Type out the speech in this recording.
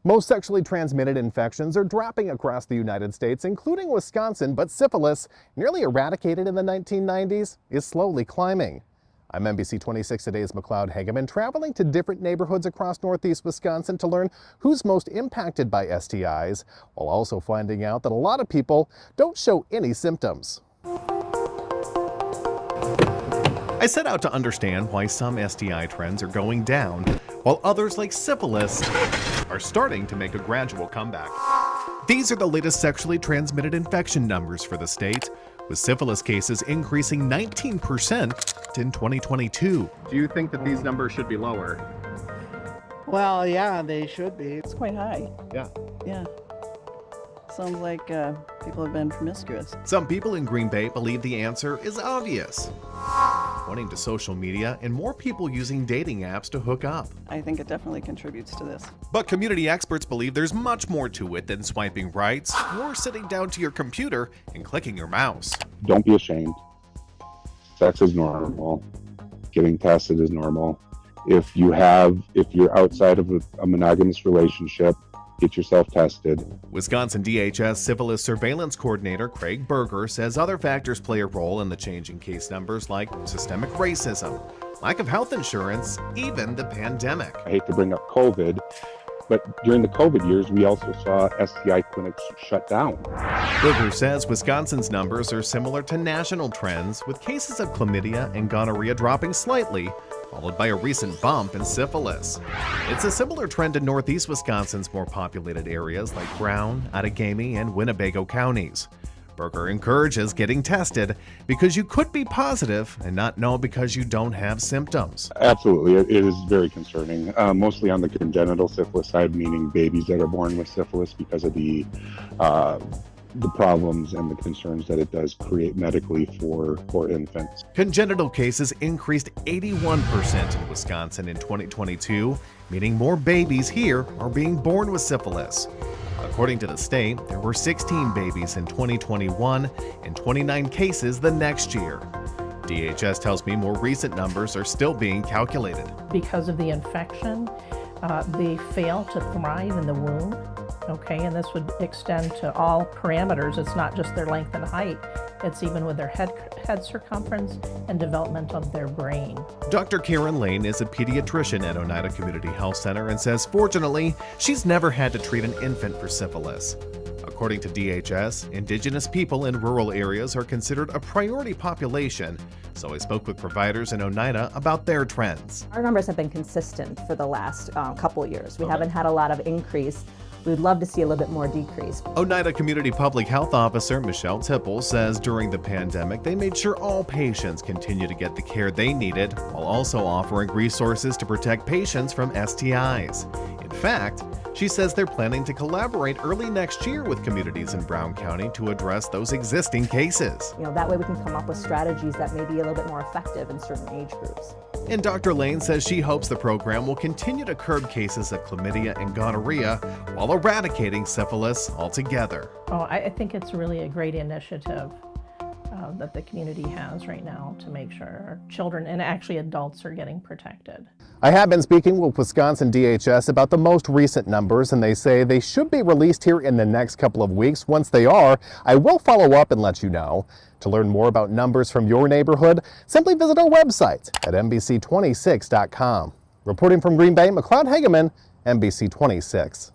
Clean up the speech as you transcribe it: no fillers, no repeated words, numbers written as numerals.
Most sexually transmitted infections are dropping across the United States, including Wisconsin, but syphilis, nearly eradicated in the 1990s, is slowly climbing. I'm NBC 26 Today's McLeod Hageman, traveling to different neighborhoods across northeast Wisconsin to learn who's most impacted by STIs, while also finding out that a lot of people don't show any symptoms. I set out to understand why some STI trends are going down, while others like syphilis are starting to make a gradual comeback. These are the latest sexually transmitted infection numbers for the state, with syphilis cases increasing 19% in 2022. Do you think that these numbers should be lower? Well, yeah, they should be. It's quite high. Yeah. Yeah. Sounds like people have been promiscuous. Some people in Green Bay believe the answer is obvious. Pointing to social media and more people using dating apps to hook up. I think it definitely contributes to this. But community experts believe there's much more to it than swiping right or sitting down to your computer and clicking your mouse. Don't be ashamed. Sex is normal. Getting tested is normal. If you're outside of a monogamous relationship, get yourself tested. Wisconsin DHS Syphilis Surveillance Coordinator Craig Berger says other factors play a role in the changing case numbers, like systemic racism, lack of health insurance, even the pandemic. I hate to bring up COVID, but during the COVID years, we also saw STI clinics shut down. Berger says Wisconsin's numbers are similar to national trends, with cases of chlamydia and gonorrhea dropping slightly, followed by a recent bump in syphilis. It's a similar trend in northeast Wisconsin's more populated areas like Brown, Outagamie, and Winnebago counties. Berger encourages getting tested because you could be positive and not know because you don't have symptoms. Absolutely, it is very concerning, mostly on the congenital syphilis side, meaning babies that are born with syphilis because of the problems and the concerns that it does create medically for infants. Congenital cases increased 81% in Wisconsin in 2022, meaning more babies here are being born with syphilis. According to the state, there were 16 babies in 2021 and 29 cases the next year. DHS tells me more recent numbers are still being calculated. Because of the infection, they fail to thrive in the womb. Okay, and this would extend to all parameters. It's not just their length and height, it's even with their head circumference and development of their brain. Dr. Karen Lane is a pediatrician at Oneida Community Health Center and says fortunately, she's never had to treat an infant for syphilis. According to DHS, Indigenous people in rural areas are considered a priority population, so I spoke with providers in Oneida about their trends. Our numbers have been consistent for the last couple of years. We haven't had a lot of increase. We'd love to see a little bit more decrease. Oneida Community Public Health Officer Michelle Tipple says during the pandemic, they made sure all patients continue to get the care they needed while also offering resources to protect patients from STIs. In fact, she says they're planning to collaborate early next year with communities in Brown County to address those existing cases. That way we can come up with strategies that may be a little bit more effective in certain age groups. And Dr. Lane says she hopes the program will continue to curb cases of chlamydia and gonorrhea while eradicating syphilis altogether. Oh, I think it's really a great initiative that the community has right now to make sure our children and actually adults are getting protected. I have been speaking with Wisconsin DHS about the most recent numbers, and they say they should be released here in the next couple of weeks. Once they are, I will follow up and let you know. To learn more about numbers from your neighborhood, simply visit our website at NBC26.com. Reporting from Green Bay, McLeod Hageman, NBC 26.